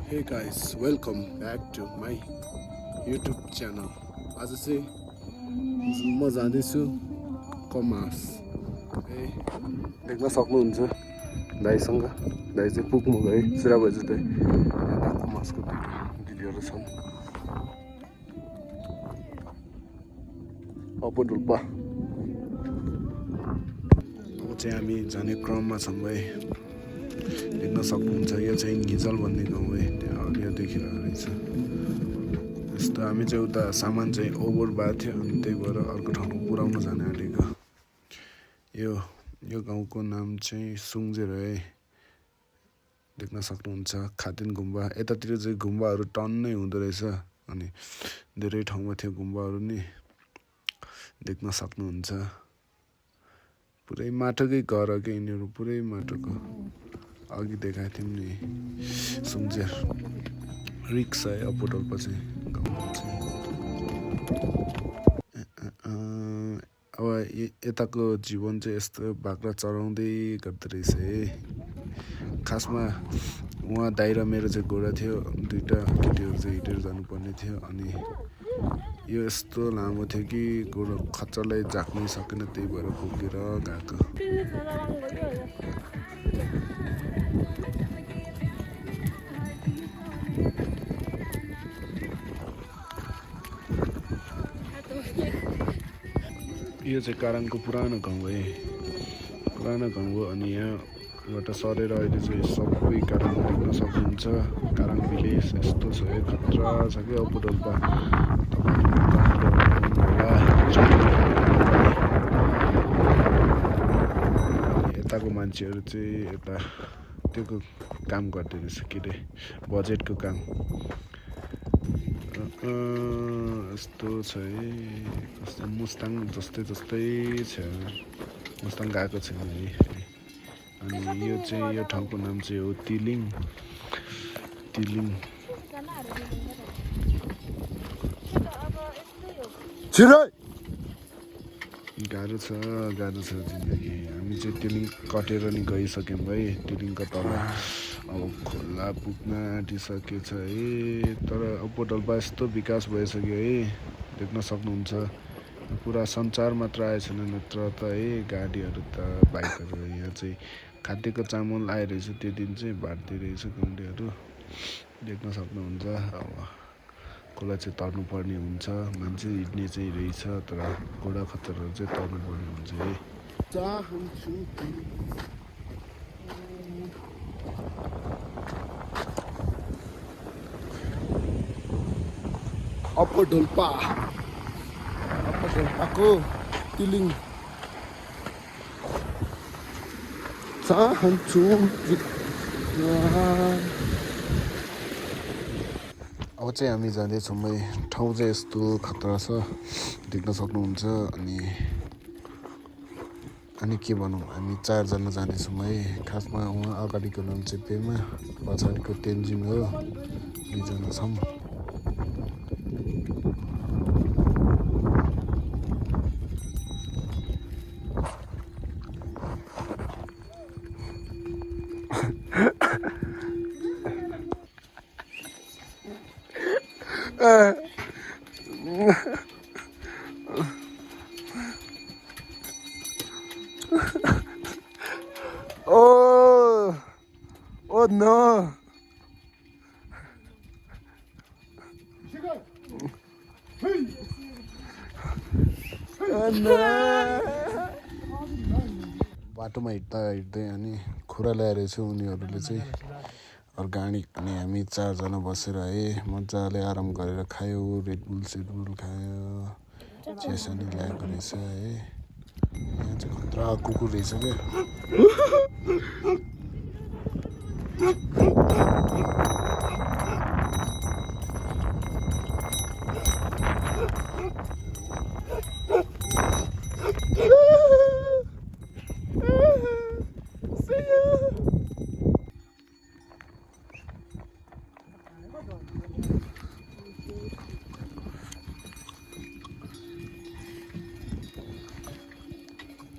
Hey guys, welcome back to my YouTube channel. आज चाहिँ म जाँदैछु कमास। देख्न सक्नुहुन्छ दाइसँग। दाइ चाहिँ पुग्नु गए सिरा बजे दाइ। यता कमासको दिदीहरू छन्। अप्पो डुल्पा। अब चाहिँ हामी जाने क्रममा छौँ भाइ। देख्न सक्नुहुन्छ यो चाहिँ निजल भन्ने गाउँ है, त्यहाँ अघि देखिरहेको रहेछ। यस्तो हामी चाहिँ उता सामान चाहिँ ओभर भएको थियो अनि त्यही भएर अर्को ठाउँमा पुऱ्याउन जाने आँटेको। यो गाउँको नाम चाहिँ सुङ्जेर है, देख्न सक्नुहुन्छ। खातिन गुम्बा यतातिर चाहिँ गुम्बाहरू टन्नै हुँदो रहेछ अनि धेरै ठाउँमा थियो गुम्बाहरू नि, देख्न सक्नुहुन्छ। पुरै माटोकै घर हो कि यिनीहरू, पुरै माटोको। अघि देखाएको थियौँ नि सुङ्जेर रिक्स है अप्पोडोल्पा चाहिँ गाउँमा चाहिँ। अब यताको जीवन चाहिँ यस्तो बाख्रा चराउँदै गर्दो रहेछ है। खासमा उहाँ दाइ र मेरो चाहिँ घोडा थियो, दुईवटा केटीहरू चाहिँ हिँडेर जानुपर्ने थियो अनि यो यस्तो लामो थियो कि घोडा खच्चरलाई झाक्नै सकेन, त्यही भएर पुगेर गएको। यो चाहिँ काराङको पुरानो गाउँ है, पुरानो गाउँ हो अनि यहाँबाट सरेर अहिले चाहिँ सबै काराङ देख्न सक्नुहुन्छ। काराङ भिलेज यस्तो छ है, खतरा छ कि अप्पोडोल्पा। यताको मान्छेहरू चाहिँ यता त्यो काम गर्दो रहेछ, के अरे बजेटको काम। यस्तो छ है, कस्तो मुस्ताङ जस्तै छ। मुस्ताङ गएको छैन है। अनि यो चाहिँ यो ठाउँको नाम चाहिँ हो तिलिङ। गाह्रो छ जिन्दगी। हामी चाहिँ तिलिङ कटेर नि गइसक्यौँ है। तिलिङको तल अब खोला पुग्न आँटिसकेछ है। तर अप्पोडोल्पा यस्तो विकास भइसक्यो है, देख्न सक्नुहुन्छ। पुरा सञ्चार मात्र आएछन्, नत्र त है गाडीहरू त बाइकहरू। यहाँ चाहिँ खाद्यको चामल आइरहेछ, त्यो दिन चाहिँ बाँड्दै रहेछ गाउँलेहरू, देख्न सक्नुहुन्छ। अब खोला चाहिँ तर्नुपर्ने हुन्छ, मान्छे हिँड्ने चाहिँ रहेछ, तर घोडा खच्चरहरू चाहिँ तर्नुपर्ने हुन्छ है। अप्पोडोल्पाको तिलिङ चाहन्छु। अब चाहिँ हामी जाँदैछौँ है। ठाउँ चाहिँ यस्तो खतरा छ, देख्न सक्नुहुन्छ। अनि के भनौँ, हामी 4 जना जाँदैछौँ है। खासमा उहाँ अगाडिको नाम चाहिँ पेमा, पछाडिको तेन्जिङ हो। 2 जना छौँ। Oh no! बाटोमा हिँड्दै अनि खुरा ल्याएर चाहिँ उनीहरूले चाहिँ अर्गानिक, अनि हामी 4 जना बसेर है मजाले आराम गरेर खायो। रेडबुल खायो, चियासानी ल्याएको रहेछ है। यहाँ चाहिँ खतरा कुकुर रहेछ क्या।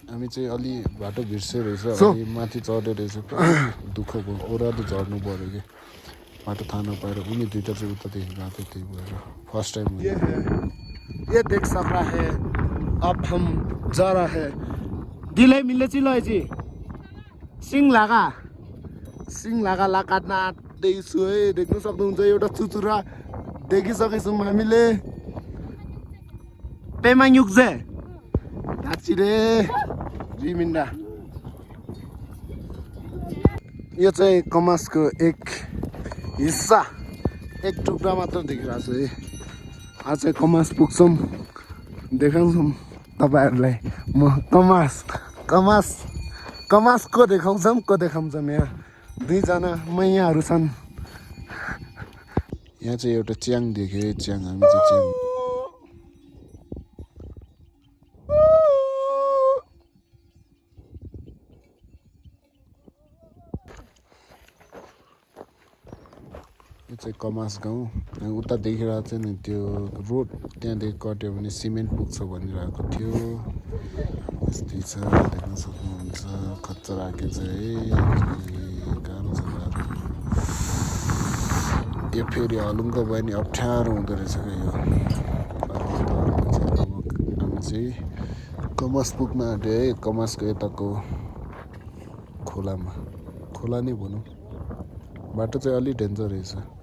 हामी चाहिँ अलि बाटो बिर्से रहेछ, अलि माथि चढ्यो रहेछ, दुःख भयो। ओह्रालो झर्नु पऱ्यो कि बाटो थाहा नपाएर उनी दुईवटा चाहिँ उतादेखि गएको थियो त्यही भएर फर्स्ट टाइम ये देख सक रहा है अब हम जा रहा है दिलै मिल्ने चिलो जी सिङ लागा ला काट्न आँट्दैछु है देख्न सक्नुहुन्छ एउटा चुचुरा देखिसकेछौँ हामीले पेमाङ युक्जे धाची रे रिमिन्डा यो चाहिँ कमासको एक हिस्सा एक टुक्रा मात्र देखिरहेको छ है आज चाहिँ कमास पुग्छौँ देखाउँछौँ तपाईँहरूलाई म कमासको देखाउँछौँ यहाँ दुईजना मैयाहरू छन् यहाँ चाहिँ एउटा च्याङ देख्यो है च्याङ हामी चाहिँ च्याङ यो चाहिँ कमास गाउँ उता देखिरहेको थियो नि त्यो रोड त्यहाँदेखि कट्यो भने सिमेन्ट पुग्छ भनिरहेको थियो यस्तै छ देख्न सक्नुहुन्छ खच्चा राखेको छ है गाह्रो छ गाह्रो यो फेरि हलुङ्ग भयो नि अप्ठ्यारो हुँदो रहेछ क्या यो हामी चाहिँ कमास पुग्न आँट्यो है कमासको यताको खोला नै भनौँ बाटो चाहिँ अलि डेन्जर रहेछ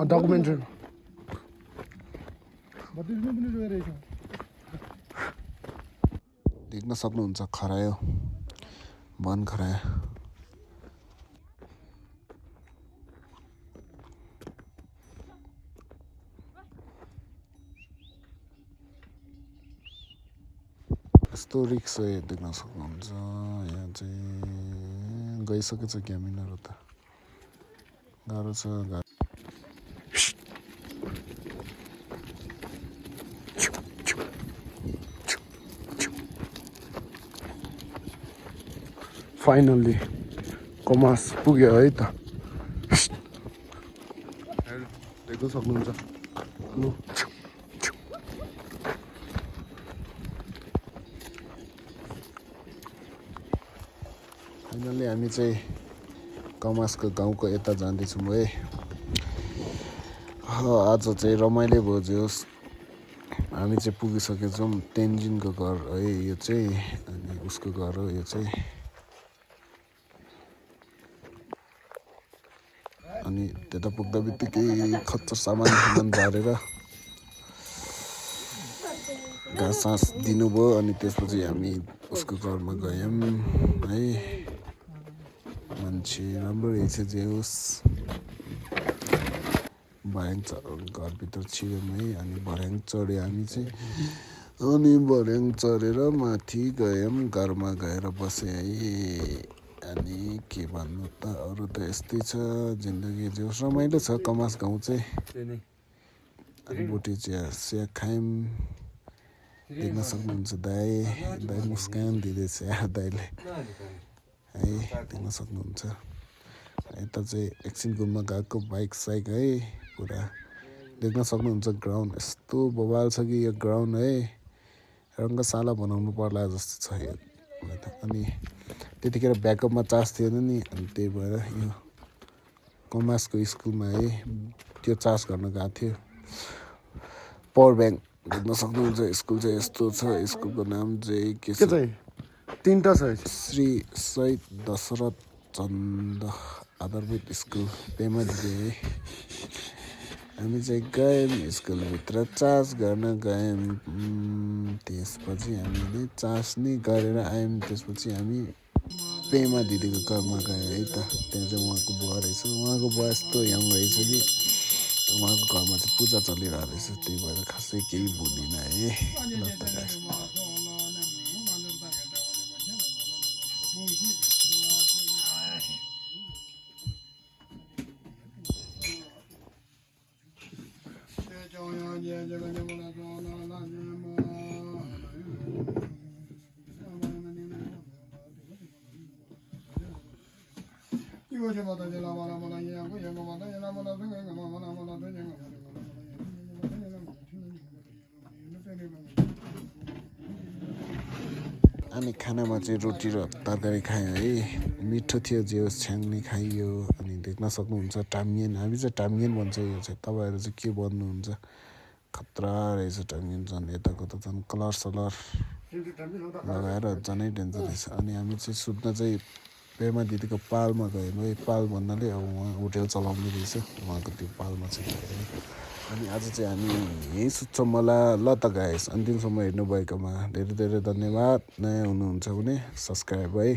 डकुमेन्ट्री देख्न सक्नुहुन्छ खरायो वन खरायो यस्तो रिक्स देख्न सक्नुहुन्छ यहाँ चाहिँ गइसकेछ क्यामिनहरू त गाह्रो छ फाइनल्ली कमास पुग्यो है त देख्न सक्नुहुन्छ फाइनल्ली हामी चाहिँ कमासको गाउँको यता जाँदैछौँ है आज चाहिँ रमाइलो भयो जे होस् हामी चाहिँ पुगिसकेछौँ तेन्जिनको घर है यो चाहिँ अनि उसको घर हो यो चाहिँ अनि त्यता पुग्दा बित्तिकै खच्चर सामान झारेर घाँस सास दिनुभयो अनि त्यसपछि हामी उसको घरमा गयौँ है मान्छे राम्रो रहेछ जे होस् भर्याङ घरभित्र छिर्यौँ है अनि भर्याङ चढ्यो हामी चाहिँ अनि भर्याङ चढेर माथि गयौँ घरमा गएर बसेँ है अनि के भन्नु त अरू त यस्तै छ जिन्दगी जो रमाइलो छ कमास गाउँ चाहिँ अनि बोटी चिया खायौँ देख्न सक्नुहुन्छ दाइ मुस्कान दिँदैछ दाइले है देख्न सक्नुहुन्छ यता चाहिँ एकछिन घुम्न गएको बाइक साइक है पुरा देख्न सक्नुहुन्छ ग्राउन्ड यस्तो बवाल छ कि यो ग्राउन्ड है रङ्गशाला बनाउनु पर्ला जस्तो छ यो अनि त्यतिखेर ब्याकअपमा चार्ज थिएन नि अनि त्यही भएर यो कमासको स्कुलमा है त्यो चार्ज गर्न गएको थियो पावर ब्याङ्क देख्न सक्नुहुन्छ स्कुल चाहिँ यस्तो छ स्कुलको नाम चाहिँ के छ तीनटा छ श्री शहीद दशरथ चन्द आधारभूत स्कुल पेमा दिदी है हामी चाहिँ गयौँ स्कुलभित्र चार्ज गर्न गयौँ त्यसपछि हामीले चार्ज नै गरेर आयौँ त्यसपछि हामी पेमा दिदीको घरमा गयो है त त्यहाँ चाहिँ उहाँको बुवा रहेछ उहाँको बुवा यस्तो यङ रहेछ कि उहाँको घरमा चाहिँ पूजा चलिरहेको रहेछ त्यही भएर खासै केही बुझ्दिनँ है ल त गाइस 이거 अनि खानामा चाहिँ रोटी र तरकारी खायो है मिठो थियो जे होस् छ्याङ्ने खाइयो अनि देख्न सक्नुहुन्छ टामियन हामी चाहिँ टामियन भन्छ यो चाहिँ तपाईँहरू चाहिँ के भन्नुहुन्छ खतरा रहेछ टामियन झन् यताको त झन् कलर सलर लगाएर झनै डेन्जर रहेछ अनि हामी चाहिँ सुत्न चाहिँ पेमा दिदीको पालमा गयौँ है पाल भन्नाले अब उहाँ होटेल चलाउने रहेछ उहाँको त्यो पालमा चाहिँ गयो अनि आज चाहिँ हामी यहीँ सुत्छौँ मलाई ल त गाइस अन्तिमसम्म हेर्नुभएकोमा धेरै धेरै धन्यवाद नयाँ हुनुहुन्छ भने सब्सक्राइब है